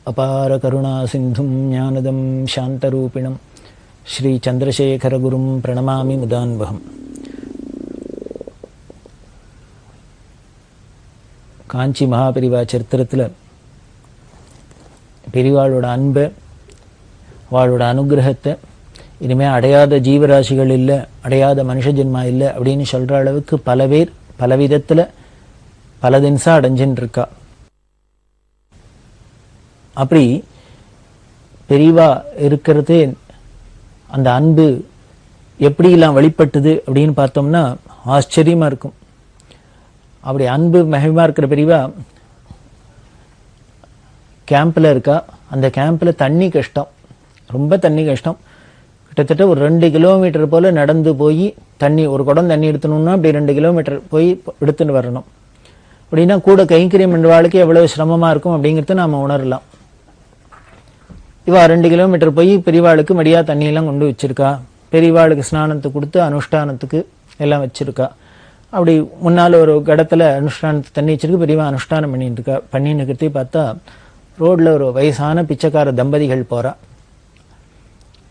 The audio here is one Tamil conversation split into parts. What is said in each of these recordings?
அபார கருணா சிந்தும் ஞானதம் சாந்தரூபிணம் ஸ்ரீ சந்திரசேகரகுரும் பிரணமாமி முதான்பகம். காஞ்சி மகாபெரிவா சரித்திரத்தில் பெரிவாளோட அன்பை, அவளோட அனுகிரகத்தை இனிமேல் அடையாத ஜீவராசிகள் இல்லை, அடையாத மனுஷ ஜென்மா இல்லை அப்படின்னு சொல்கிற அளவுக்கு பல பேர் பல விதத்தில் பல தினசா அடைஞ்சுன்னு இருக்கா. அப்படி பெரிவா இருக்கிறது அந்த அன்பு எப்படிலாம் வெளிப்பட்டுது அப்படின்னு பார்த்தோம்னா ஆச்சரியமாக இருக்கும். அப்படி அன்பு மகிமா இருக்கிற பெரிவா கேம்பில் இருக்கா. அந்த கேம்பில் தண்ணி கஷ்டம், ரொம்ப தண்ணி கஷ்டம். கிட்டத்தட்ட ஒரு 2 கிலோமீட்டர் போல் நடந்து போய் தண்ணி, ஒரு குடம் தண்ணி எடுத்தணும்னா அப்படி 2 கிலோமீட்டர் போய் எடுத்துன்னு வரணும். அப்படின்னா கூட கைங்கரியம் பண்ணுவாளுக்கு எவ்வளவு சிரமமாக இருக்கும் அப்படிங்கிறத நாம் உணரலாம். இவா 2 கிலோமீட்டர் போய் பெரியவாளுக்கு மடியா தண்ணியெல்லாம் கொண்டு வச்சிருக்கா. பெரியவாளுக்கு ஸ்நானத்துக்கு கொடுத்து அனுஷ்டானத்துக்கு எல்லாம் வச்சிருக்கா. அப்படி முன்னால் ஒரு கடத்தில் அனுஷ்டானத்துக்கு தண்ணி வச்சிருக்கு. பெரியவா அனுஷ்டானம் பண்ணிட்டு இருக்கா. பண்ணின்னு இருக்கிறதே பார்த்தா ரோட்டில் ஒரு வயசான பிச்சைக்கார தம்பதிகள் போகிறா.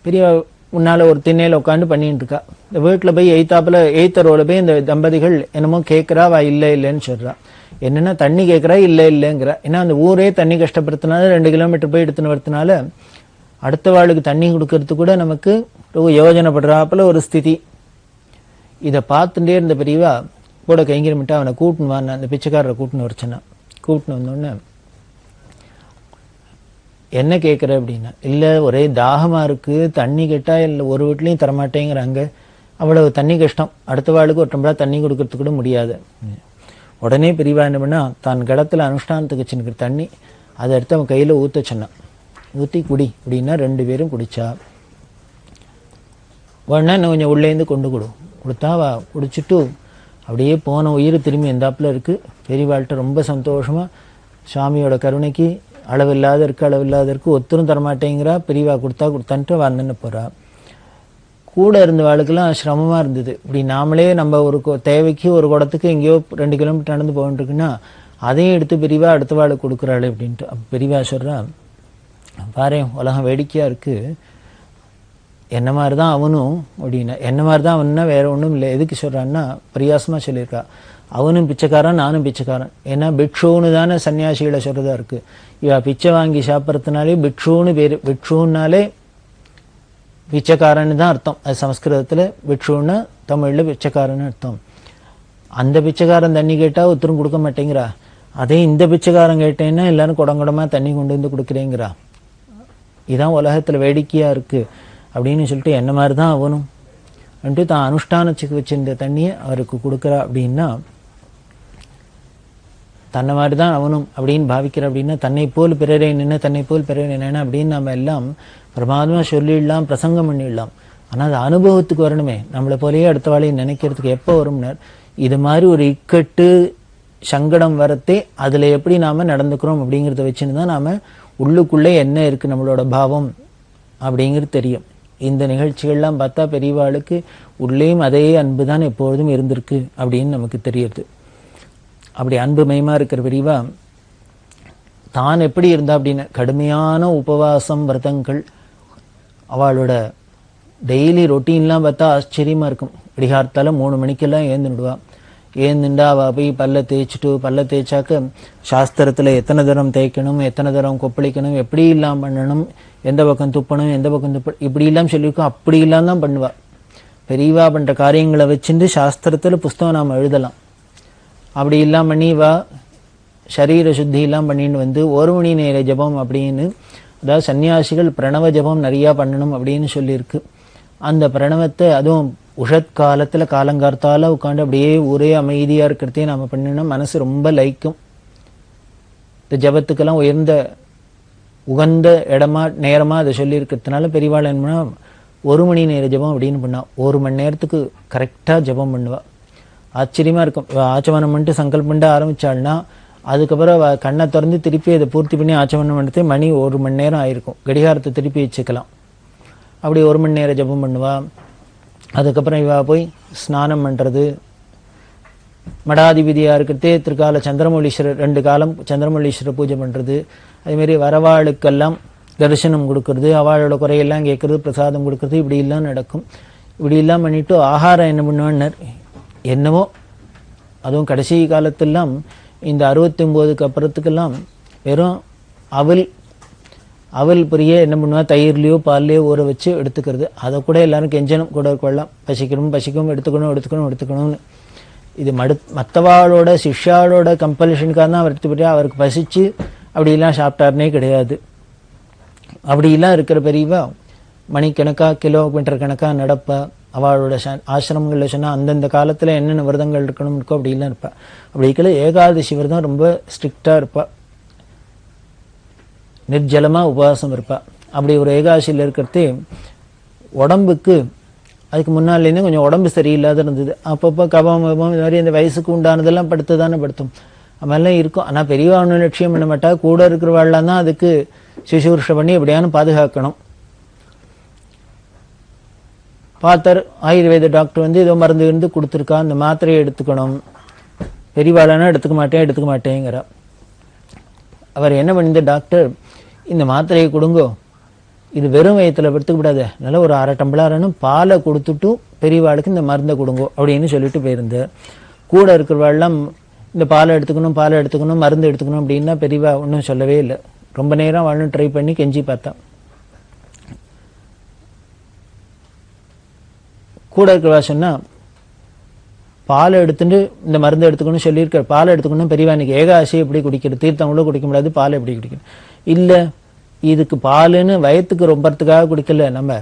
பெரியவா முன்னால் ஒரு திண்ணையில் உட்காந்து பண்ணிட்டு இருக்கா. இந்த வீட்டில் போய் எய்த்த ரோல போய் இந்த தம்பதிகள் என்னமோ கேட்குறா. வா இல்லை இல்லைன்னு சொல்கிறா. என்னென்னா தண்ணி கேட்குறா, இல்லை இல்லைங்கிறா. ஏன்னா அந்த ஊரே தண்ணி கஷ்டப்படுத்தினால 2 கிலோமீட்டர் போய் எடுத்துன்னு வரதுனால அடுத்த வாளுக்கு தண்ணி கொடுக்கறது கூட நமக்கு ரொம்ப யோஜனைப்படுறாப்புல ஒரு ஸ்திதி. இதை பார்த்துட்டே இருந்த பெரியவா கூட கைங்கரிமிட்டு அவனை கூட்டுன்னு வான்னு அந்த பிச்சைக்காரரை கூட்டுன்னு வரச்சனா. கூட்டுன்னு வந்தோடனே என்ன கேட்குற அப்படின்னா, இல்லை ஒரே தாகமாக இருக்குது, தண்ணி கேட்டால் இல்லை ஒரு வீட்லேயும் தரமாட்டேங்கிறாங்க, அவ்வளவு தண்ணி கஷ்டம், அடுத்த வாளுக்கு ஒரு டம்ளர் தண்ணி கொடுக்கறதுக்கு கூட முடியாது. உடனே பெரியவா என்ன பண்ணா, தான் கடத்தில் அனுஷ்டானத்துக்கு வச்சுருக்கிற தண்ணி அதை எடுத்து அவன் கையில் ஊற்ற சொன்னான். ஊற்றி குடி அப்படின்னா 2 பேரும் குடித்தா. உடனே இன்னும் கொஞ்சம் உள்ளேருந்து கொண்டு கொடுத்தா அவ குடிச்சிட்டு அப்படியே போன உயிர் திரும்பி எந்தாப்புல இருக்குது. பெரியவாள்கிட்ட ரொம்ப சந்தோஷமாக சுவாமியோட கருணைக்கு அளவில்லாத இருக்கு, ஒத்தரும் தரமாட்டேங்கிறா. பெரியவா கொடுத்தான்ட்டு வந்தன்னு போகிறா. கூட இருந்த வாழ்க்கெல்லாம் சிரமமாக இருந்தது. இப்படி நாமளே நம்ம ஒரு தேவைக்கு ஒரு குடத்துக்கு எங்கேயோ 2 கிலோமீட்டர் நடந்து போகிட்டுருக்குன்னா அதையும் எடுத்து பெரியவா அடுத்த வாளுக்கு கொடுக்குறாள் அப்படின்ட்டு. அப்போ பெரியவா சொல்கிறா, பாரு உலகம் வேடிக்கையாக இருக்குது, என்ன மாதிரி தான் அவனும் அப்படின்னா. என்ன மாதிரி தான் அவன்னா வேற ஒன்றும் இல்லை. எதுக்கு சொல்கிறான்னா பிரியாசமாக சொல்லியிருக்கா. அவனும் பிச்சைக்காரன், நானும் பிச்சைக்காரன். ஏன்னா பிக்ஷுன்னு தானே சன்னியாசிகளை சொல்கிறதா இருக்குது. இவா பிச்சை வாங்கி சாப்பிட்றதுனாலே பிக்ஷுன்னு பேர். பிக்ஷுன்னாலே பிச்சைக்காரன்னு தான் அர்த்தம். அது சமஸ்கிருதத்தில் பிக்ஷுன்னா, தமிழில் பிச்சைக்காரன்னு அர்த்தம். அந்த பிச்சைக்காரன் தண்ணி கேட்டால் ஒருத்தரும் கொடுக்க மாட்டேங்கிறா. அதே இந்த பிச்சைக்காரன் கேட்டேன்னா எல்லாரும் குடங்குடமாக தண்ணி கொண்டு வந்து கொடுக்குறேங்கிறா. இதுதான் உலகத்தில் வேடிக்கையாக இருக்குது அப்படின்னு சொல்லிட்டு என்ன மாதிரி தான் அவனும் வந்துட்டு தான் அனுஷ்டானத்துக்கு வச்சிருந்த தண்ணியை அவருக்கு கொடுக்குறா. அப்படின்னா தன்னை மாதிரி தான் அவனும் அப்படின்னு பாவிக்கிற. அப்படின்னா தன்னை போல் பிறரை நின்று தன்னை போல் பிறரை நின்று அப்படின்னு நம்ம எல்லாம் பிரமாதமாக சொல்லிடலாம், பிரசங்கம் பண்ணிடலாம். ஆனால் அது அனுபவத்துக்கு வரணுமே. நம்மளை போலேயே அடுத்த வாழையை நினைக்கிறதுக்கு எப்போ வரும்னர் இது மாதிரி ஒரு இக்கட்டு சங்கடம் வரத்தே அதில் எப்படி நாம் நடந்துக்கிறோம் அப்படிங்கிறத வச்சுன்னு தான் நாம் உள்ளுக்குள்ளே என்ன இருக்குது நம்மளோட பாவம் அப்படிங்கிறது தெரியும். இந்த நிகழ்ச்சிகள்லாம் பார்த்தா பெரியவாளுக்கு உள்ளேயும் அதே அன்பு தான் எப்பொழுதும் இருந்திருக்கு அப்படின்னு நமக்கு தெரியுது. அப்படி அன்பு மயமாக இருக்கிற பெரியவா தான் எப்படி இருந்தா அப்படின்னா கடுமையான உபவாசம் விரதங்கள். அவளோட டெய்லி ரொட்டீன்லாம் பார்த்தா ஆச்சரியமாக இருக்கும். விடிகார்த்தால 3 மணிக்கெல்லாம் ஏந்துடுவா. ஏந்துண்டா அவள் போய் பல்ல தேய்ச்சாக்க சாஸ்திரத்தில் எத்தனை தரம் தேய்க்கணும், எத்தனை தரம் கொப்பளிக்கணும், எப்படி இல்லாமல் பண்ணணும், எந்த பக்கம் துப்பணும், எந்த பக்கம் இப்படி இல்லாமல் சொல்லியிருக்கோம். அப்படி இல்லாமல் தான் பண்ணுவாள். பெரியவா பண்ணுற காரியங்களை வச்சுட்டு சாஸ்திரத்தில் புஸ்தகம் நாம் எழுதலாம். அப்படி இல்லாமல் பண்ணி வா சரீர சுத்தி எல்லாம் பண்ணிட்டு வந்து 1 மணி நேர ஜபம் அப்படின்னு, அதாவது சன்னியாசிகள் பிரணவ ஜபம் நிறையா பண்ணணும் அப்படின்னு சொல்லியிருக்கு. அந்த பிரணவத்தை அதுவும் உஷத்காலத்தில் காலங்கார்த்தால உட்காந்து அப்படியே ஒரே அமைதியாக இருக்கிறதே நாம் பண்ணினோம். மனசு ரொம்ப லைக்கும். இந்த ஜபத்துக்கெல்லாம் உகந்த இடமா நேரமாக அதை சொல்லியிருக்கிறதுனால பெரியவாள் என்ன பண்ணா 1 மணி நேர ஜபம் அப்படின்னு பண்ணா. 1 மணி நேரத்துக்கு கரெக்டாக ஜபம் பண்ணுவாள். ஆச்சரியமாக இருக்கும். ஆச்சமனம் பண்ணிட்டு சங்கல்பம் பண்ணிட்டு ஆரம்பித்தாள்னா அதுக்கப்புறம் கண்ணை திறந்து திருப்பி அதை பூர்த்தி பண்ணி ஆச்சமனம் பண்ணுறதே மணி 1 மணி நேரம் ஆயிருக்கும். கடிகாரத்தை திருப்பி வச்சுக்கலாம். அப்படி 1 மணி நேரம் ஜபம் பண்ணுவாள். அதுக்கப்புறம் இவா போய் ஸ்நானம் பண்ணுறது, மடாதிபதியாக இருக்கிறதே திருக்கால சந்திரமௌலீஸ்வரர் 2 காலம் சந்திரமௌலீஸ்வரர் பூஜை பண்ணுறது, அதேமாரி வரவாளுக்கெல்லாம் தரிசனம் கொடுக்கறது, அவளோட குறையெல்லாம் கேட்கறது, பிரசாதம் கொடுக்கறது, இப்படிலாம் நடக்கும். இப்படிலாம் பண்ணிவிட்டு ஆகாரம் என்ன பண்ணுவேன்னார், என்னவோ அதுவும் கடைசி காலத்தெல்லாம் இந்த 69க்கு அப்புறத்துக்கெல்லாம் வெறும் அவல் பொரிய என்ன பண்ணுவா, தயிர்லையோ பால்லையோ ஊற வச்சு எடுத்துக்கிறது. அதை கூட எல்லாரும் கெஞ்சனும் கூட கொள்ளலாம், பசிக்கணும் எடுத்துக்கணும்னு. இது மற்றவாளோட சிஷ்யாளோட கம்பல்ஷனுக்காக தான் அவருக்கு பசிச்சு அப்படிலாம் சாப்பிட்டாருனே கிடையாது. அப்படிலாம் இருக்கிற பெரியவா மணிக்கணக்காக கிலோமீட்டர் கணக்காக நடப்பா. அவளோட ஆசிரமங்களில் சொன்னால் அந்தந்த காலத்தில் என்னென்ன விரதங்கள் இருக்கணும் இருக்கோ அப்படிலாம் இருப்பாள். அப்படி இருக்கல ஏகாதசி விரதம் ரொம்ப ஸ்ட்ரிக்டாக இருப்பாள், நிர்ஜலமாக உபவாசம் இருப்பாள். அப்படி ஒரு ஏகாதசியில் இருக்கிறதே உடம்புக்கு அதுக்கு முன்னாலேருந்து கொஞ்சம் உடம்பு சரியில்லாத இருந்தது. அப்பப்போ கபம் இது மாதிரி இந்த வயசுக்கு உண்டானதெல்லாம் படுத்தும் அதெல்லாம் இருக்கும். ஆனால் பெரியவா ஒன்றும் லட்சியம் பண்ண மாட்டா, கூட இருக்கிறவாள்லாம் தான் அதுக்கு சுசூர்ஷை பண்ணி எப்படியானு பாதுகாக்கணும். பார்த்தார் ஆயுர்வேத டாக்டர் வந்து ஏதோ மருந்து இருந்து கொடுத்துருக்கா, அந்த மாத்திரையை எடுத்துக்கணும். பெரியவாளானா எடுத்துக்க மாட்டேங்கிறா. அவர் என்ன பண்ணிந்த டாக்டர், இந்த மாத்திரையை கொடுங்கோ, இது வெறும் வயத்தில் எடுத்துக்கூடாது, அதனால ஒரு 1/2 டம்ளர்னு பாலை கொடுத்துட்டு பெரியவாளுக்கு இந்த மருந்தை கொடுங்கோ அப்படின்னு சொல்லிட்டு போயிருந்தார். கூட இருக்கிறவாள்லாம் இந்த பாலை எடுத்துக்கணும் மருந்து எடுத்துக்கணும் அப்படின்னா பெரியவா ஒன்றும் சொல்லவே இல்லை. ரொம்ப நேரம் அவளும் ட்ரை பண்ணி கெஞ்சி பார்த்தா. கூட இருக்கிறவா சொன்னா, பாலை எடுத்துட்டு இந்த மருந்து எடுத்துக்கணும் சொல்லியிருக்க, பாலை எடுத்துக்கணும் பெரியவா, இன்னைக்கு ஏகாதசி எப்படி குடிக்கிறது, தீர்த்தம் கூட குடிக்க முடியாது, பாலை எப்படி குடிக்கணும்? இல்லை, இதுக்கு பாலுன்னு வயத்துக்கு ரொம்பறதுக்காக குடிக்கல, நம்ம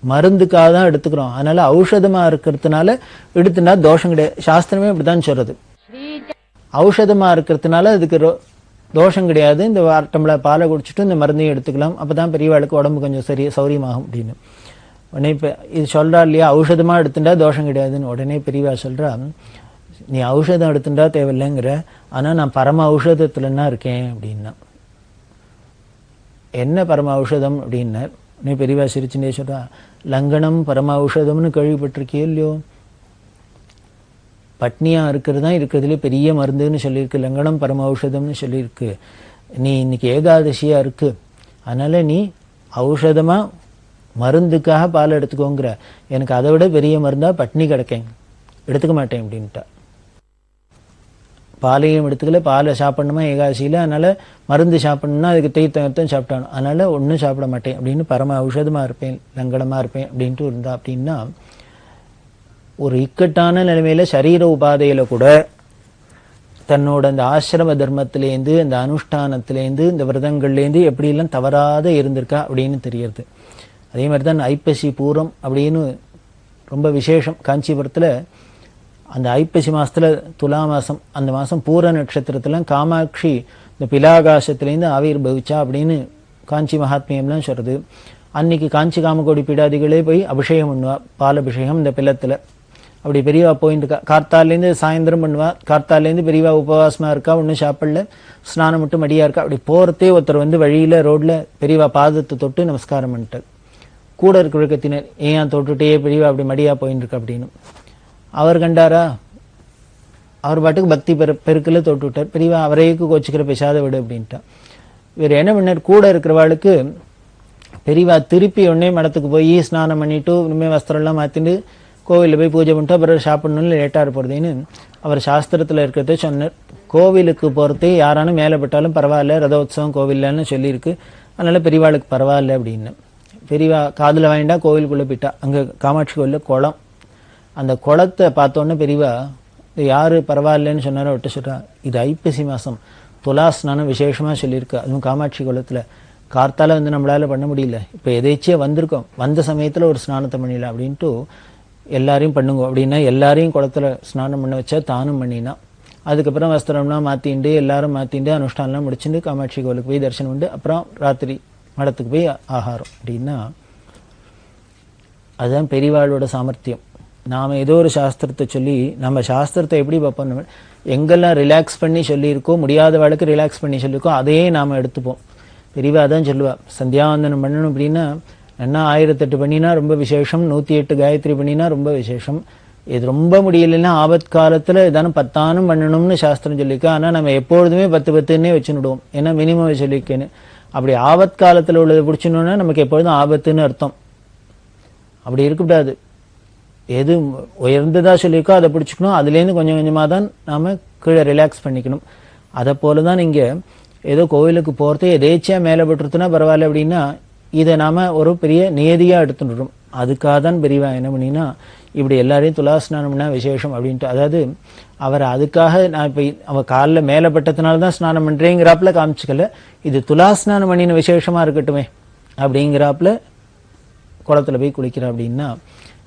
மருந்துக்காக தான் எடுத்துக்கிறோம். அதனால ஔஷதமா இருக்கிறதுனால எடுத்துனா தோஷம் கிடையாது. சாஸ்திரமே இப்படிதான் சொல்றது, ஔஷதமா இருக்கிறதுனால அதுக்கு தோஷம் கிடையாது. இந்த 1/2 டம்ளர் பாலை குடிச்சிட்டு இந்த மருந்தையும் எடுத்துக்கலாம், அப்பதான் பெரியவாளுக்கு உடம்பு கொஞ்சம் சௌரியமாகும் அப்படின்னு. உடனே இப்போ இது சொல்றா இல்லையா, ஔஷதமா எடுத்துட்டா தோஷம் கிடையாதுன்னு. உடனே பெரியவா சொல்றா, நீ ஔஷதம் எடுத்துட்டா தேவையில்லைங்கிற, ஆனா நான் பரம ஔஷதத்துலன்னா இருக்கேன் அப்படின்னா. என்ன பரம ஔஷதம் அப்படின்னார். உடனே பெரியவா சிரிச்சுட்டே சொல்றா, லங்கனம் பரம ஔஷதம்னு கேள்விப்பட்டிருக்கே இல்லையோ, பட்னியா இருக்கிறது தான் இருக்கிறதுலே பெரிய மருந்துன்னு சொல்லியிருக்கு, லங்கனம் பரம ஔஷதம்னு சொல்லியிருக்கு. நீ இன்னைக்கு ஏகாதசியா இருக்கு, அதனால நீ ஔஷதமா மருந்துக்காக பால் எடுத்துக்கோங்கிற, எனக்கு அதை விட பெரிய மருந்தா பட்னி கிடக்கேன், எடுத்துக்க மாட்டேன் அப்படின்ட்டா. பாலையும் எடுத்துக்கல, பாலை சாப்பிடணுமா ஏகாதசியில், அதனால மருந்து சாப்பிடணும்னா அதுக்கு தீர்த்தம் சாப்பிட்டானு, அதனால ஒன்றும் சாப்பிட மாட்டேன் அப்படின்னு பரம ஔஷதமாக இருப்பேன், லங்கனமாக இருப்பேன் அப்படின்ட்டு இருந்தா. அப்படின்னா ஒரு இக்கட்டான நிலைமையில சரீர உபாதையில கூட தன்னோட அந்த ஆசிரம தர்மத்திலேருந்து அந்த அனுஷ்டானத்திலேருந்து இந்த விரதங்கள்லேருந்து எப்படிலாம் தவறாத இருந்திருக்கா அப்படின்னு தெரியறது. அதே மாதிரி தான் ஐப்பசி பூரம் அப்படின்னு ரொம்ப விசேஷம். காஞ்சிபுரத்தில் அந்த ஐப்பசி மாதத்தில் துலா மாதம், அந்த மாதம் பூர நட்சத்திரத்தில் காமாட்சி இந்த பிலாகாசத்துலேருந்து ஆவிர் பவிச்சா அப்படின்னு காஞ்சி மகாத்மியம்லாம் சொல்கிறது. அன்னைக்கு காஞ்சி காமகோடி பீடாதிகளே போய் அபிஷேகம் பண்ணுவா, பால் அபிஷேகம் இந்த பிள்ளத்தில். அப்படி பெரியவா போயிட்டு இருக்கா, கார்த்தாலேருந்து சாயந்தரம் பண்ணுவா. கார்த்தாலேருந்து பெரியவா உபவாசமாக இருக்கா, ஒன்றும் சாப்பிடல, ஸ்நானம் மட்டும் மடியாக இருக்கா. அப்படி போகிறதே ஒருத்தர் வந்து வழியில் ரோட்டில் பெரியவா பாதத்தை தொட்டு நமஸ்காரம் பண்ணிட்டார். கூட இருக்கிற விளக்கத்தினர், ஏன் தொட்டுட்டே பெரியவா அப்படி மடியாக போயின்னு இருக்கா அப்படின்னு. அவர் கண்டாரா, அவர் பாட்டுக்கு பக்தி பெருக்கில் தொட்டு விட்டார். பெரியவா அவரைக்கு கோச்சிக்கிற பேசாத விடு அப்படின்ட்டா. இவர் என்ன பண்ணார், கூட இருக்கிறவாளுக்கு பெரியவா திருப்பி உடனே மடத்துக்கு போய் ஸ்நானம் பண்ணிட்டு இனிமேல் வஸ்திரம்லாம் மாற்றிட்டு கோவிலில் போய் பூஜை பண்ணிட்டு அப்புறம் சாப்பிடணும்னு லேட்டாக போகிறதுன்னு அவர் சாஸ்திரத்தில் இருக்கிறத சொன்னார். கோவிலுக்கு போகிறதே யாரானும் மேலே பட்டாலும் பரவாயில்ல, ரதோத்சவம் கோவில்லன்னு சொல்லியிருக்கு, அதனால பெரியவாளுக்கு பரவாயில்ல அப்படின்னு. பெரியவா காதில் வாங்கிட்டா கோவிலுக்குள்ளே போயிட்டா. அங்கே காமாட்சி கோவிலில் குளம், அந்த குளத்தை பார்த்தோன்னே பெரியவா யார் பரவாயில்லன்னு சொன்னாரோ விட்டு சொல்கிறா, இது ஐப்பசி மாதம் துலா ஸ்நானம் விசேஷமாக சொல்லியிருக்கு, அதுவும் காமாட்சி குளத்தில். கார்த்தால வந்து நம்மளால் பண்ண முடியல, இப்போ எதேச்சியாக வந்திருக்கோம், வந்த சமயத்தில் ஒரு ஸ்நானத்தை பண்ணிடலாம் அப்படின்ட்டு எல்லாரையும் பண்ணுங்க அப்படின்னா எல்லாரையும் குளத்துல ஸ்நானம் பண்ண வச்சா தானும் பண்ணினா. அதுக்கப்புறம் வஸ்திரம்லாம் மாற்றிண்டு எல்லாரும் மாற்றிண்டு அனுஷ்டானம்லாம் முடிச்சுட்டு காமாட்சி கோவிலுக்கு போய் தரிசனம் உண்டு. அப்புறம் ராத்திரி மடத்துக்கு போய் ஆகாரம் அப்படின்னா அதுதான் பெரியவாளோட சாமர்த்தியம். நாம் ஏதோ ஒரு சாஸ்திரத்தை சொல்லி நம்ம சாஸ்திரத்தை எப்படி பார்ப்போம், எங்கெல்லாம் ரிலாக்ஸ் பண்ணி சொல்லியிருக்கோ, முடியாத வாழ்க்கை ரிலாக்ஸ் பண்ணி சொல்லியிருக்கோ அதையே நாம் எடுத்துப்போம். பெரியவா தான் சொல்லுவா, சந்தியாவந்தனம் பண்ணணும் அப்படின்னா என்ன 1008 பண்ணினா ரொம்ப விசேஷம், 108 காயத்ரி பண்ணினா ரொம்ப விசேஷம், இது ரொம்ப முடியலைன்னா ஆபத்காலத்துல ஏதானும் 10 பண்ணணும்னு சாஸ்திரம் சொல்லியிருக்கா. ஆனா நம்ம எப்பொழுதுமே 10 வச்சுடுவோம், ஏன்னா மினிமம் சொல்லியிருக்கேன்னு. அப்படி ஆபத்காலத்துல உள்ளதை பிடிச்சணும்னா நமக்கு எப்பொழுதும் ஆபத்துன்னு அர்த்தம். அப்படி இருக்கக்கூடாது. எது உயர்ந்ததா சொல்லியிருக்கோ அதை பிடிச்சிக்கணும், அதுலேருந்து கொஞ்சம் கொஞ்சமாக தான் நாம கீழே ரிலாக்ஸ் பண்ணிக்கணும். அதை போல தான் இங்கே ஏதோ கோவிலுக்கு போகிறது எதேச்சியாக மேலே பட்டுருத்துனா பரவாயில்ல அப்படின்னா இதை நாம் ஒரு பெரிய நியதியாக எடுத்துடுறோம். அதுக்காக தான் பெரியவா என்ன பண்ணினா இப்படி எல்லாரையும் துலாஸ்நானம்னா விசேஷம் அப்படின்ட்டு, அதாவது அவர் அதுக்காக நான் இப்போ அவள் காலில் மேலே பட்டதுனால தான் ஸ்நானம் பண்ணுறேங்கிறாப்புல காமிச்சிக்கல, இது துலாஸ்நானம் பண்ணின விசேஷமாக இருக்கட்டுமே அப்படிங்கிறாப்புல குளத்தில் போய் குளிக்கிற அப்படின்னா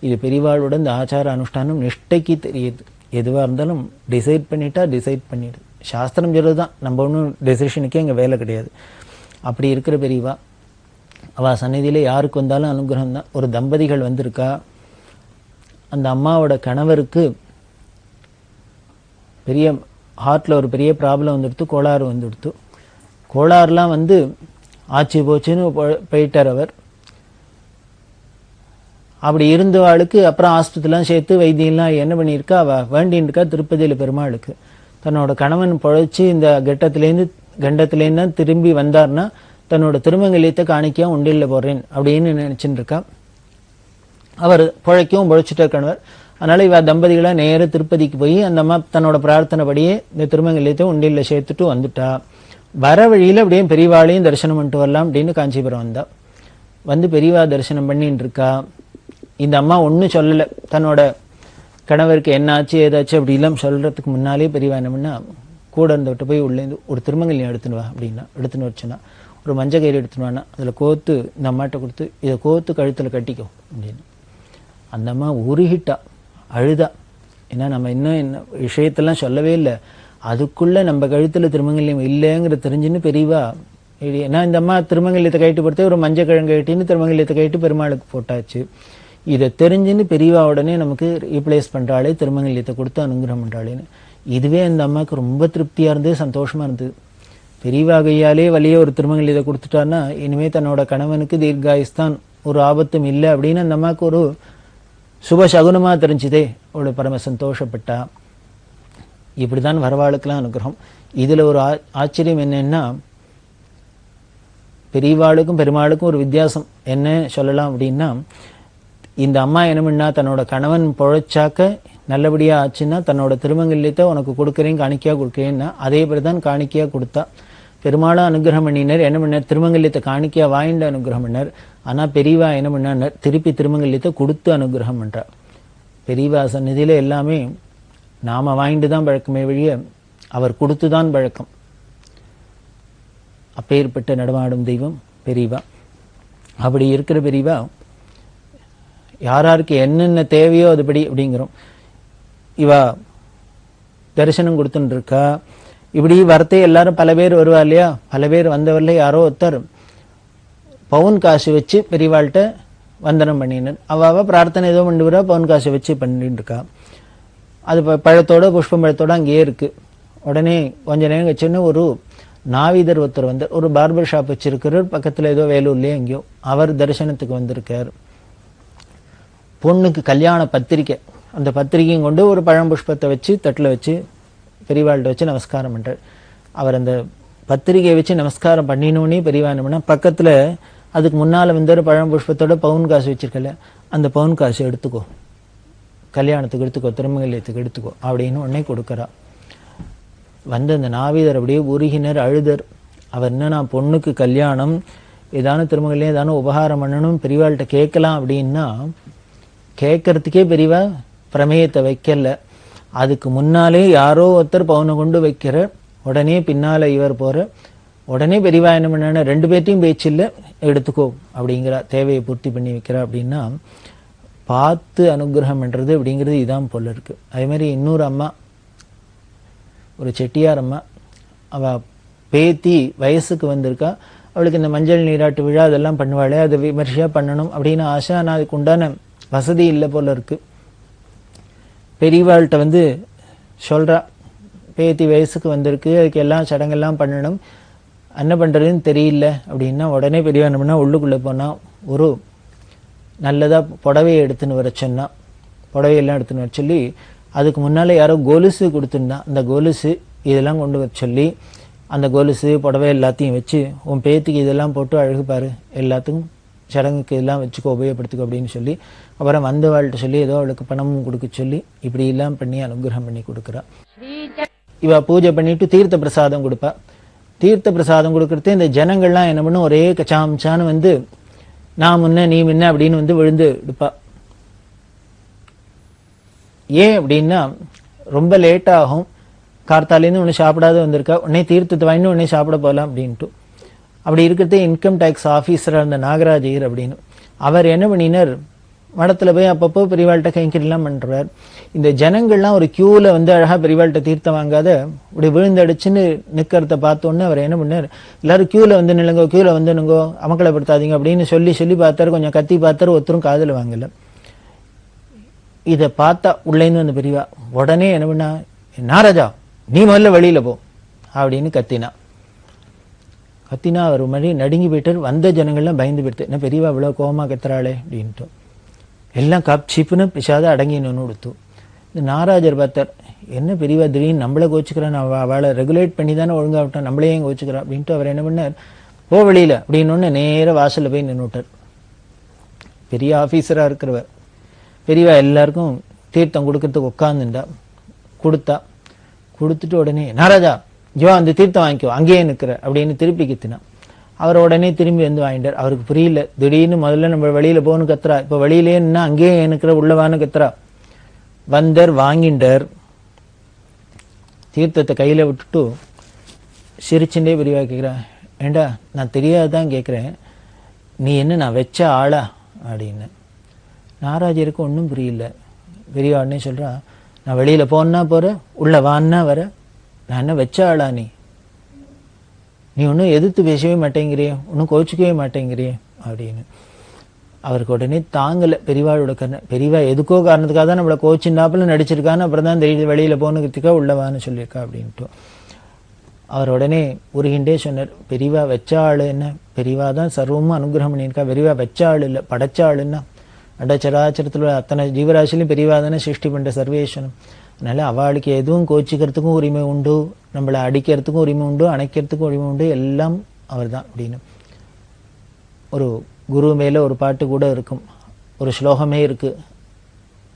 இது பெரியவாளோட இந்த ஆச்சார அனுஷ்டானம் நிஷ்டைக்கு தெரியுது. எதுவாக இருந்தாலும் டிசைட் பண்ணிட்டா டிசைட் பண்ணிடு, சாஸ்திரம் சொல்றது தான், நம்ம ஒன்றும் டெசிஷனுக்கே இங்கே வேலை கிடையாது. அப்படி இருக்கிற பெரியவா அவள் சந்நிதியில் யாருக்கு வந்தாலும் அனுகிரகம் தான். ஒரு தம்பதிகள் வந்திருக்கா, அந்த அம்மாவோட கணவருக்கு பெரிய ஹார்ட்டில் ஒரு பெரிய ப்ராப்ளம் வந்துடுத்து, கோளாறு வந்துடுத்து. கோளாறுலாம் வந்து ஆச்சு போச்சுன்னு போயிட்டார் அவர். அப்படி இருந்தவாளுக்கு அப்புறம் ஆஸ்பத்திரிலாம் சேர்த்து வைத்தியம்லாம் என்ன பண்ணியிருக்கா, அவள் வேண்டின்னு இருக்கா திருப்பதியில் பெருமாளுக்கு. தன்னோட கணவன் பொழைச்சி இந்த கண்டத்துலேருந்து தான் திரும்பி வந்தார்னா தன்னோட திருமங்கல்யத்தை காணிக்கையா உண்டியில் போடுறேன் அப்படின்னு நினைச்சுட்டு இருக்கா. அவர் பொழைக்கவும் பொழைச்சிட்ட கணவர். அதனால இவ தம்பதிகளாக நேர திருப்பதிக்கு போய் அந்த அம்மா தன்னோட பிரார்த்தனைப்படியே இந்த திருமங்கல்யத்தை உண்டியில் சேர்த்துட்டு வந்துட்டா. வர வழியில் அப்படியே பெரியவாளையும் தரிசனம் பண்ணிட்டு வரலாம் அப்படின்னு காஞ்சிபுரம் வந்தா. வந்து பெரியவா தரிசனம் பண்ணிட்டு இருக்கா. இந்த அம்மா ஒன்றும் சொல்லலை, தன்னோட கணவருக்கு என்னாச்சு ஏதாச்சும் அப்படி இல்லாம சொல்றதுக்கு முன்னாலே பெரியவா என்ன பண்ணா, கூட இருந்தவட்ட போய் உள்ளேருந்து ஒரு திருமங்கல்யம் எடுத்துன்னு வா அப்படின்னா எடுத்துன்னு வச்சுன்னா, ஒரு மஞ்சள் கயிறு எடுத்துன்னு வானா அதில் கோத்து இந்த அம்மாட்ட கொடுத்து இதை கோத்து கழுத்தில் கட்டிக்கோ அப்படின்னு. அந்த அம்மா உருகிட்டா, அழுதா. ஏன்னா நம்ம இன்னும் என்ன விஷயத்தெல்லாம் சொல்லவே இல்லை, அதுக்குள்ள நம்ம கழுத்துல திருமங்கல்யம் இல்லைங்கிற தெரிஞ்சுன்னு பெரியவா. ஏன்னா இந்த அம்மா திருமங்கல்யத்தை கைட்டு பொறுத்த ஒரு மஞ்சள் கிழங்கு கட்டின்னு திருமங்கல்யத்தை கைட்டு பெருமாளுக்கு போட்டாச்சு. இதை தெரிஞ்சுன்னு பெரியவா உடனே நமக்கு ரீப்ளேஸ் பண்றாளே, திருமங்கல்யத்தை கொடுத்து அனுகிரகம் பண்றாளேன்னு. இதுவே அந்த அம்மாவுக்கு ரொம்ப திருப்தியா இருந்தது, சந்தோஷமா இருந்தது. பெரியவா கையாலே வலிய ஒரு திருமங்கல்யத்தை கொடுத்துட்டான்னா இனிமே தன்னோட கணவனுக்கு தீர்காயுஸ்தான், ஒரு ஆபத்தும் இல்லை அப்படின்னு அந்த அம்மாவுக்கு ஒரு சுப சகுனமா தெரிஞ்சுதே. அவளை பரம சந்தோஷப்பட்டா. இப்படிதான் வரவாளுக்கெல்லாம் அனுகிரகம். இதுல ஒரு ஆச்சரியம் என்னன்னா, பெரியவாளுக்கும் பெருமாளுக்கும் ஒரு வித்தியாசம் என்ன சொல்லலாம் அப்படின்னா, இந்த அம்மா என்ன பண்ணா, தன்னோட கணவன் பொழைச்சாக்க நல்லபடியா ஆச்சுன்னா தன்னோட திருமங்கல்யத்தை உனக்கு கொடுக்குறேன் காணிக்கையா கொடுக்குறேன்னா அதே மாதிரிதான் காணிக்கையா கொடுத்தா. பெருமாளும் அனுகிரகம் பண்ணினர். என்ன பண்ணார், திருமங்கல்யத்தை காணிக்கையா வாங்கிட்டு அனுகிரகம் பண்ணார். ஆனா பெரியவா என்ன பண்ணார், திருப்பி திருமங்கல்யத்தை கொடுத்து அனுகிரகம் பண்றார். பெரியவா சந்நிதியில எல்லாமே நாம வாங்கிட்டு தான் பழக்கமே வழிய அவர் கொடுத்துதான் பழக்கம். அப்பேற்பட்ட நடமாடும் தெய்வம் பெரியவா. அப்படி இருக்கிற பெரியவா யாராருக்கு என்னென்ன தேவையோ அதுபடி அப்படிங்கிறோம். இவா தரிசனம் கொடுத்துட்டு இருக்கா. இப்படி வரத்தே எல்லாரும் பல பேர் வருவா இல்லையா, பல பேர் வந்தவரில் யாரோ ஒருத்தர் பவுன் காசு வச்சு பெரியவாள்கிட்ட வந்தனம் பண்ணினார். அவ பிரார்த்தனை ஏதோ பண்ணி வரா, பவுன் காசு வச்சு பண்ணிட்டு இருக்கா. அது பழத்தோட புஷ்பம் பழத்தோட அங்கேயே இருக்கு. உடனே கொஞ்ச நேரம் வச்சுன்னு ஒரு நாவிதர் ஒருத்தர் வந்தார். ஒரு பார்பர் ஷாப் வச்சிருக்கிறார் பக்கத்துல, ஏதோ வேலூர்லயே எங்கேயோ. அவர் தரிசனத்துக்கு வந்திருக்கார். பொண்ணுக்கு கல்யாண பத்திரிக்கை, அந்த பத்திரிக்கையும் கொண்டு ஒரு பழம் புஷ்பத்தை வச்சு தட்டில் வச்சு பெரியவாள்கிட்ட வச்சு நமஸ்காரம் பண்றார். அவர் அந்த பத்திரிகையை வச்சு நமஸ்காரம் பண்ணினோன்னே பெரியவா என்ன பண்ணா, பக்கத்துல அதுக்கு முன்னால வந்து பழம் புஷ்பத்தோட பவுன் காசு வச்சிருக்கல, அந்த பவுன் காசு எடுத்துக்கோ, கல்யாணத்துக்கு எடுத்துக்கோ, திருமங்கல்யத்துக்கு எடுத்துக்கோ அப்படின்னு உடனே கொடுக்கறா. வந்து அந்த நாவிதர் அப்படியே உருகினர், அழுதர். அவர் என்ன, நான் பொண்ணுக்கு கல்யாணம் ஏதான திருமங்கல்யம் ஏதான உபகாரம் பண்ணணும் பெரியவாள்கிட்ட கேட்கலாம் அப்படின்னா கேட்கறதுக்கே பெரியவா பிரமேயத்தை வைக்கல. அதுக்கு முன்னாலே யாரோ ஒருத்தர் பவுனை கொண்டு வைக்கிற, உடனே பின்னால இவர் போற. உடனே பெரியவா என்ன பண்ண, 2 பேர்ட்டையும் பேச்சு இல்லை, எடுத்துக்கோ அப்படிங்கிற தேவையை பூர்த்தி பண்ணி வைக்கிறா. அப்படின்னா பார்த்து அனுகிரகம் பண்றது அப்படிங்கிறது இதான் போல இருக்கு. அதே மாதிரி இன்னொரு அம்மா, ஒரு செட்டியார் அம்மா, அவ பேத்தி வயசுக்கு வந்திருக்கா. அவளுக்கு இந்த மஞ்சள் நீராட்டு விழா அதெல்லாம் பண்ணுவாளே, அதை விமர்சையா பண்ணணும் அப்படின்னு ஆசை. ஆனால் அதுக்கு உண்டான வசதி இல்லை போல இருக்கு. பெரியவாள்கிட்ட வந்து சொல்றா, பேத்தி வயசுக்கு வந்திருக்கு, அதுக்கு எல்லாம் சடங்கெல்லாம் பண்ணணும், என்ன பண்றதுன்னு தெரியல அப்படின்னா உடனே பெரியவா என்ன பண்ணா, உள்ளுக்குள்ள போனா ஒரு நல்லதா புடவையை எடுத்துன்னு வர சொன்னா. புடவையெல்லாம் எடுத்துன்னு வர சொல்லி, அதுக்கு முன்னால் யாரோ கொலுசு கொடுத்துருந்தா, அந்த கொலுசு இதெல்லாம் கொண்டு வர சொல்லி, அந்த கொலுசு புடவை எல்லாத்தையும் வச்சு, உன் பேத்திக்கு இதெல்லாம் போட்டு அழகு பாரு, எல்லாத்துக்கும் சடங்குக்கு இதெல்லாம் வச்சுக்கோ, உபயோகப்படுத்துக்கோ அப்படின்னு சொல்லி, அப்புறம் வந்தவாள்கிட்ட சொல்லி ஏதோ அவளுக்கு பணமும் கொடுக்க சொல்லி இப்படி எல்லாம் பண்ணி அனுகிரகம் பண்ணி கொடுக்குறா. இவ பூஜை பண்ணிட்டு தீர்த்த பிரசாதம் கொடுப்பா. தீர்த்த பிரசாதம் கொடுக்கறது இந்த ஜனங்கள்லாம் என்ன பண்ணும், ஒரே கச்சாம்சான்னு வந்து நான் முன்ன நீ முன்ன அப்படின்னு வந்து விழுந்து எடுப்பா. ஏன் அப்படின்னா ரொம்ப லேட் ஆகும், கார்த்தாலேருந்து ஒன்று சாப்பிடாத வந்திருக்கா, உடனே தீர்த்தத்தை வாங்கி உடனே சாப்பிட போகலாம் அப்படின்ட்டு. அப்படி இருக்கிறதே இன்கம் டேக்ஸ் ஆஃபீஸராக இருந்த நாகராஜர் அப்படின்னு அவர் என்ன பண்ணினார், மடத்தில் போய் அப்பப்போ பெரியவாள்கிட்ட கைங்கரியெல்லாம் பண்ணுறார். இந்த ஜனங்கள்லாம் ஒரு க்யூவில் வந்து அழகாக பெரியவாள்கிட்ட தீர்த்தம் வாங்காத இப்படி விழுந்தடிச்சுன்னு நிற்கிறத பார்த்தோன்னே அவர் என்ன பண்ணார், எல்லாரும் க்யூவில் வந்து நில்லுங்கோ, க்யூவில் வந்து நிங்கோ, அமக்கலைப்படுத்தாதீங்க அப்படின்னு சொல்லி சொல்லி பார்த்தாரு. கொஞ்சம் கத்தி பார்த்தாரு, ஒருத்தரும் காதில் வாங்கலை. இதை பார்த்தா உள்ளேருந்து வந்து பெரியவா உடனே என்ன பண்ணா, நாராஜா நீ முதல்ல வெளியில் போ அப்படின்னு கத்தினா. அவர் மாதிரி நடுங்கி போயிட்டார். வந்த ஜனங்கள்லாம் பயந்து போயிடுது, என்ன பெரியவா இவ்வளோ கோபமாக கத்துறாளே அப்படின்ட்டு. எல்லாம் கப் சீப்புன்னு பிசாத அடங்கி நின்று கொடுத்து. இந்த நாராஜர் பார்த்தார், என்ன பெரியவா திடீர்னு நம்மளை கோச்சுக்கிறான், அவளை ரெகுலேட் பண்ணி தானே ஒழுங்காக விட்டான், நம்மளே ஏன் கோச்சுக்கிறான் அப்படின்ட்டு அவர் என்ன பண்ணார், போ வெளியில் அப்படின்னு நேராக வாசலில் போய் நின்றுட்டார். பெரிய ஆஃபீஸராக இருக்கிறவர். பெரியவா எல்லாருக்கும் தீர்த்தம் கொடுக்கறதுக்கு உட்காந்துண்டா. கொடுத்துட்டு உடனே நாராஜா ஜோ அந்த தீர்த்தம் வாங்கிக்கோ, அங்கேயே நிற்கிற அப்படின்னு திருப்பி கித்தினா. அவர் உடனே திரும்பி வந்து வாங்கிட்டார். அவருக்கு புரியல, திடீர்னு முதல்ல நம்ம வெளியில போகணும் கத்துறா, இப்போ வெளியிலே என்ன அங்கேயே நிற்கிற உள்ளவான்னு கத்துறா. வந்தர் வாங்கிண்டார், தீர்த்தத்தை கையில விட்டுட்டு சிரிச்சுட்டே பெரியவா கேட்குறா, ஏண்டா நான் தெரியாதான் கேட்குறேன், நீ என்ன நான் வச்ச ஆளா அப்படின்னு. நாராஜருக்கு ஒன்றும் புரியல. பெரியவா உடனே சொல்றா, நான் வெளியில போனா போற, உள்ள வான்னா வர, நான் என்ன வச்ச ஆளா நீ ஒன்றும் எதிர்த்து பேசவே மாட்டேங்கிறியே, ஒன்றும் கோச்சிக்கவே மாட்டேங்கிறியே அப்படின்னு. அவருக்கு உடனே தாங்கலை பெரியவாளோட கருணை. பெரியவா எதுக்கோ காரணத்துக்காக தான் நம்மளை கோச்சின்னாப்பில் நடிச்சிருக்கான்னு அப்புறம் தான் தெரியுது வெளியில் போனுக்கிறதுக்கா உள்ளவான்னு சொல்லியிருக்கா அப்படின்ட்டு. அவர் உடனே உருகின்றே சொன்னார், பெரியவா வச்ச ஆள் என்ன, பெரியவா தான் சர்வமும் அனுகிரகம் பண்ணியிருக்கா, பெரியவா வச்ச ஆள் இல்லை படைச்ச ஆளுன்னா. அடச்சராச்சரத்தில் அத்தனை ஜீவராசிலையும் பெரியவா தானே சிருஷ்டி பண்ணுற சர்வேஸ்வரம். அதனால அவளுக்கு எதுவும் கோச்சிக்கிறதுக்கும் உரிமை உண்டு, நம்மளை அடிக்கிறதுக்கும் உரிமை உண்டு, அணைக்கிறதுக்கும் உரிமை உண்டு, எல்லாம் அவர் தான் அப்படின்னு. ஒரு குரு மேல ஒரு பாட்டு கூட இருக்கும், ஒரு ஸ்லோகமே இருக்கு,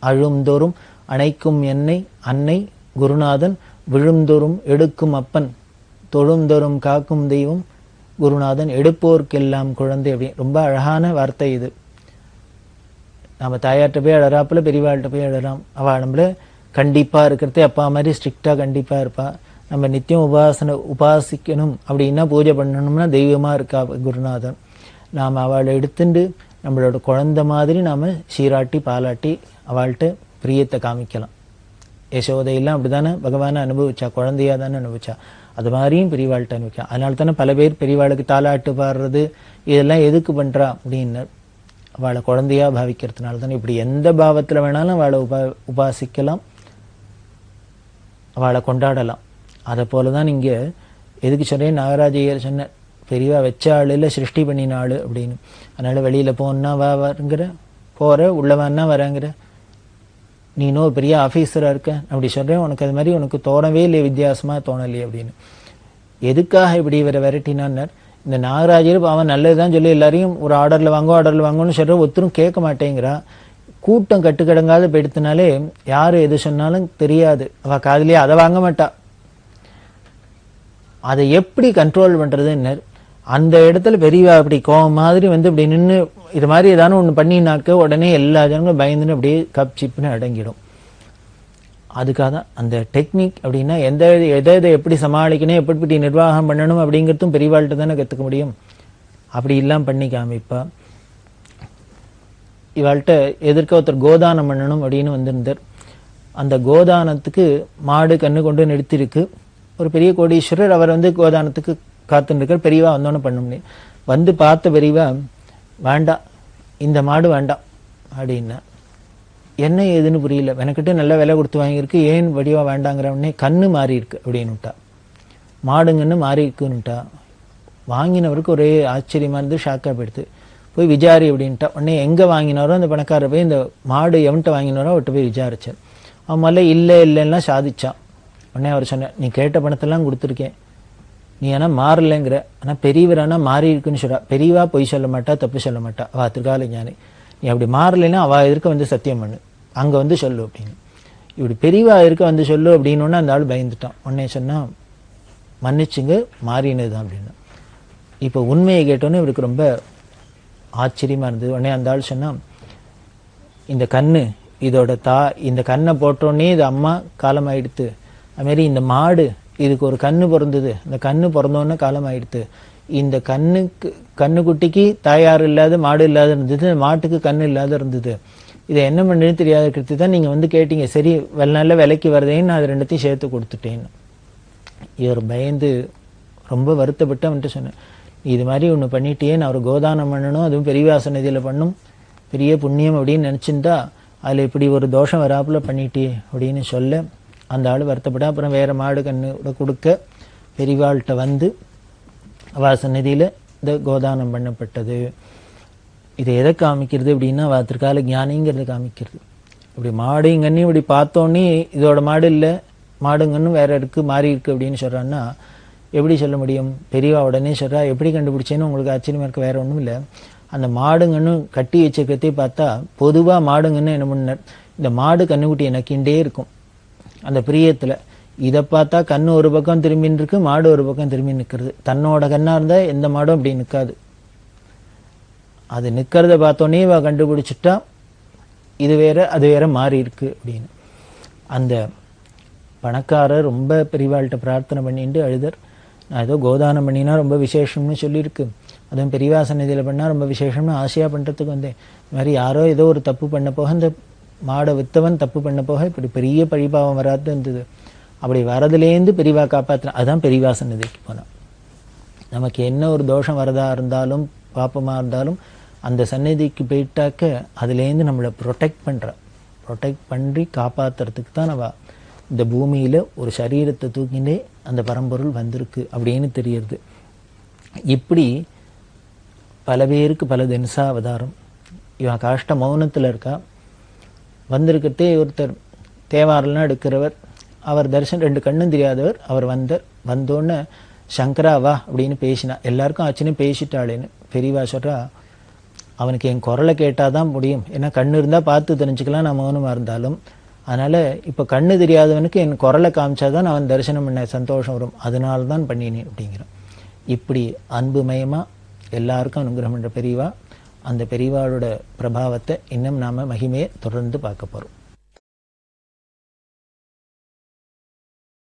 அழுந்தோறும் அணைக்கும் என்னை அன்னை குருநாதன், விழுந்தோறும் எடுக்கும் அப்பன், தொழுந்தோறும் காக்கும் தெய்வம் குருநாதன், எடுப்போர்க்கெல்லாம் குழந்தை அப்படி. ரொம்ப அழகான வார்த்தை இது. நம்ம தாயார்கிட்ட போய் அழறாப்புல பெரியவாள்கிட்ட போய் அழறாம். அவள் நம்மள கண்டிப்பா இருக்கிறதே அப்பா மாதிரி ஸ்ட்ரிக்டா கண்டிப்பா இருப்பா. நம்ம நித்தியம் உபாசிக்கணும் அப்படின்னா பூஜை பண்ணணும்னா தெய்வமா இருக்கா குருநாதன். நாம் அவளை எடுத்துட்டு நம்மளோட குழந்தை மாதிரி நாம சீராட்டி பாலாட்டி அவள்கிட்ட பிரியத்தை காமிக்கலாம். யசோதையெல்லாம் அப்படித்தானே பகவானை அனுபவிச்சா, குழந்தையா தானே அனுபவிச்சா. அது மாதிரியும் பெரியவாள்கிட்ட அனுபவிச்சா. அதனால தானே பல பேர் பெரியவாளுக்கு தாலாட்டு பாடுறது இதெல்லாம் எதுக்கு பண்றா அப்படின்னு, அவளை குழந்தையா பாவிக்கிறதுனால தானே. இப்படி எந்த பாவத்துல வேணாலும் அவளை உபாசிக்கலாம், அவளை கொண்டாடலாம். அதை போலதான் இங்க எதுக்கு சொல்றேன், நாகராஜையர் சொன்ன பெரியவா வச்ச ஆள் இல்லை சிருஷ்டி பண்ணின ஆள் அப்படின்னு. அதனால வெளியில போனா வாங்கிற போற, உள்ளவான்னா வரங்கிற, நீ இன்னும் பெரிய ஆஃபீஸரா இருக்க அப்படி சொல்றேன், உனக்கு அது மாதிரி உனக்கு தோணவே இல்லை, வித்தியாசமா தோணலையே அப்படின்னு. எதுக்காக இப்படி இவரை விரட்டினார், இந்த நாகராஜர் அவன் நல்லதுதான் சொல்லி எல்லாரையும் ஒரு ஆர்டர்ல வாங்குன்னு சொல்ற, ஒருத்தரும் கேட்க மாட்டேங்கிறா. கூட்டம் கட்டுக்கடங்காத போயிடுத்தினாலே யாரு எது சொன்னாலும் தெரியாது, அவ காதலியே அதை வாங்க மாட்டா. அதை எப்படி கண்ட்ரோல் பண்றதுன்னு அந்த இடத்துல பெரியவா அப்படி கோவம் மாதிரி வந்து இப்படி நின்று இது மாதிரி ஏதானு ஒண்ணு பண்ணினாக்க உடனே எல்லா ஜனங்களும் பயந்துன்னு அப்படியே கப் சிப்னு அடங்கிடும். அதுக்காக தான் அந்த டெக்னிக் அப்படின்னா எதை எப்படி சமாளிக்கணும், எப்படி நிர்வாகம் பண்ணணும் அப்படிங்கிறதும் பெரியவாள்கிட்ட தானே கற்றுக்க முடியும். அப்படி எல்லாம் பண்ணி காமிப்பா. இவாள்கிட்ட எதிர்க்க ஒருத்தர் கோதானம் பண்ணணும் அப்படின்னு வந்திருந்தார். அந்த கோதானத்துக்கு மாடு கண்ணு கொண்டு நிறுத்திருக்கு. ஒரு பெரிய கோடீஸ்வரர், அவர் வந்து கோதானத்துக்கு காத்துட்டு இருக்கார். பெரியவா வந்தோன்னு பண்ண முடியும். வந்து பார்த்த பெரியவா, வேண்டாம் இந்த மாடு வேண்டாம் அப்படின்னா. என்ன ஏதுன்னு புரியல, எனக்கிட்ட நல்ல விலை கொடுத்து வாங்கியிருக்கு, ஏன் வடிவா வேண்டாங்கிறவனே கண்ணு மாறி இருக்கு அப்படின்னுட்டா. மாடுங்கன்னு மாறி இருக்குன்னுட்டா. வாங்கினவருக்கு ஒரே ஆச்சரியமா இருந்து ஷாக்கா போயிடுது. போய் விசாரி அப்படின்ட்டா. உடனே எங்கே வாங்கினாரோ அந்த பணக்காரர் போய் இந்த மாடு எவன்கிட்ட வாங்கினாரோ அவர்கிட்ட போய் விசாரிச்சார். அவன் முதல்ல இல்லைன்னா சாதிச்சான். உடனே அவர் சொன்னார், நீ கேட்ட பணத்தெல்லாம் கொடுத்துருக்கேன், நீ ஆனால் மாறலைங்கிற, ஆனால் பெரியவர் ஆனால் மாறி இருக்குன்னு சொல்கிறா. பெரியவா பொய் சொல்ல மாட்டா, தப்பு சொல்ல மாட்டா, அவள் திருக்கால ஞானி. நீ அப்படி மாறலைன்னா அவள் எதிர்க்க வந்து சத்தியம் பண்ணு, அங்கே வந்து சொல்லு அப்படின்னு. இப்படி பெரியவா இருக்க வந்து சொல்லு அப்படின்னோடனே அந்த ஆள் பயந்துட்டான். உடனே சொன்னால், மன்னிச்சுங்க, மாறினது தான் அப்படின்னா. இப்போ உண்மையை கேட்டோன்னே இவருக்கு ரொம்ப ஆச்சரியமாக இருந்தது. உடனே அந்த ஆள் சொன்னால், இந்த கண்ணு இதோட இந்த கண்ணை போட்டோன்னே இது அம்மா காலமாயிடுத்து. அதுமாரி இந்த மாடு இதுக்கு ஒரு கண்ணு பிறந்தது, இந்த கண்ணு பிறந்தோன்னே காலமாயிடுத்து. இந்த கண்ணுக்குட்டிக்கு தாயார் இல்லாத மாடு இல்லாத இருந்தது, மாட்டுக்கு கண்ணு இல்லாத இருந்தது. இதை என்ன பண்ணுன்னு தெரியாத இருக்கிறது தான் நீங்கள் வந்து கேட்டீங்க. சரி நல்ல விலைக்கு வருதேன்னு நான் அது ரெண்டுத்தையும் சேர்த்து கொடுத்துட்டேன்னு. இவர் பயந்து ரொம்ப வருத்தப்பட்டு அவன்கிட்ட சொன்னேன், இது மாதிரி ஒன்று பண்ணிட்டே, நான் ஒரு கோதானம் பண்ணணும், அதுவும் பெரியவாச நிதியில் பண்ணும், பெரிய புண்ணியம் அப்படின்னு நினச்சிருந்தா அதில் இப்படி ஒரு தோஷம் வராப்புல பண்ணிட்டே அப்படின்னு சொல்ல அந்த ஆள் வருத்தப்பட்ட. அப்புறம் வேறு மாடு கண்ணு கொடுக்க பெரியவாள்கிட்ட வந்து வாச நிதியில் இந்த கோதானம் பண்ணப்பட்டது. இதை எதை காமிக்கிறது அப்படின்னா திருக்கால ஞானிங்கிறது காமிக்கிறது. இப்படி மாடுங்கன்னு இப்படி பார்த்தோன்னே இதோட மாடு இல்லை, மாடுங்கன்னு வேற இருக்கு, மாறி இருக்கு அப்படின்னு சொல்கிறான்னா எப்படி சொல்ல முடியும்? பெரியவா உடனே சொல்கிறா, எப்படி கண்டுபிடிச்சேன்னு உங்களுக்கு ஆச்சரியமாக இருக்க, வேற ஒன்றும் இல்லை. அந்த மாடுங்கன்னு கட்டி வச்சுக்கிறதே பார்த்தா பொதுவாக மாடுங்கன்னு என்ன பண்ணார், இந்த மாடு கண்ணுக்குட்டி நக்கிண்டே இருக்கும் அந்த பிரியத்தில். இதை பார்த்தா கண்ணு ஒரு பக்கம் திரும்பின்னு இருக்கு, மாடு ஒரு பக்கம் திரும்பி நிற்கிறது. தன்னோட கண்ணாக இருந்தால் எந்த மாடும் அப்படி நிற்காது. அது நிற்கிறத பார்த்தோன்னே இவ கண்டுபிடிச்சிட்டா இது வேற அது வேற மாறி இருக்கு அப்படின்னு. அந்த பணக்காரர் ரொம்ப பெரியவாள்கிட்ட பிரார்த்தனை பண்ணிட்டு அழுதர். நான் ஏதோ கோதானம் பண்ணினா ரொம்ப விசேஷம்னு சொல்லியிருக்கு, அதுவும் பெரியவாச நிதியில் பண்ணால் ரொம்ப விசேஷம்னு ஆசையாக பண்ணுறதுக்கு வந்தேன். இது மாதிரி யாரோ ஏதோ ஒரு தப்பு பண்ண போக, அந்த மாடை வித்தவன் தப்பு பண்ண போக இப்படி பெரிய பழிபாவம் வராது இருந்தது. அப்படி வரதுலேருந்து பெரியவா காப்பாற்றினா. அதுதான் பெரியவாச நிதிக்கு போனான். நமக்கு என்ன ஒரு தோஷம் வரதா இருந்தாலும் பாப்பமாக இருந்தாலும் அந்த சந்நிதிக்கு போயிட்டாக்க அதுலேருந்து நம்மளை ப்ரொடெக்ட் பண்ணி காப்பாற்றுறதுக்கு தான் நம்ம இந்த பூமியில் ஒரு சரீரத்தை தூக்கிண்டே அந்த பரம்பொருள் வந்திருக்கு அப்படின்னு தெரியுது. இப்படி பல பேருக்கு பல தினசாவதாரம். இவன் காஷ்ட மௌனத்தில் இருக்கா. வந்திருக்கிறதே ஒருத்தர் தேவாரெல்லாம் எடுக்கிறவர், அவர் தரிசனம், 2 கண்ணும் தெரியாதவர். அவர் வந்தோடனே சங்கரா வா அப்படின்னு பேசினா. எல்லாருக்கும் ஆச்சுன்னு பேசிட்டாளேன்னு. பெரியவா சொல்கிறா, அவனுக்கு என் குரலை கேட்டால் தான் முடியும், ஏன்னா கண்ணு இருந்தால் பார்த்து தெரிஞ்சுக்கலாம் நான் மௌனமாக இருந்தாலும். அதனால் இப்போ கண்ணு தெரியாதவனுக்கு என் குரலை காமிச்சாதான் அவன் தரிசனம் பண்ண சந்தோஷம் வரும், அதனால தான் பண்ணினேன் அப்படிங்கிறான். இப்படி அன்புமயமாக எல்லாருக்கும் அனுகிரகம் பண்ணுற பெரியவா, அந்த பெரியவாளோட பிரபாவத்தை இன்னும் நாம் மகிமையை தொடர்ந்து பார்க்க போகிறோம்.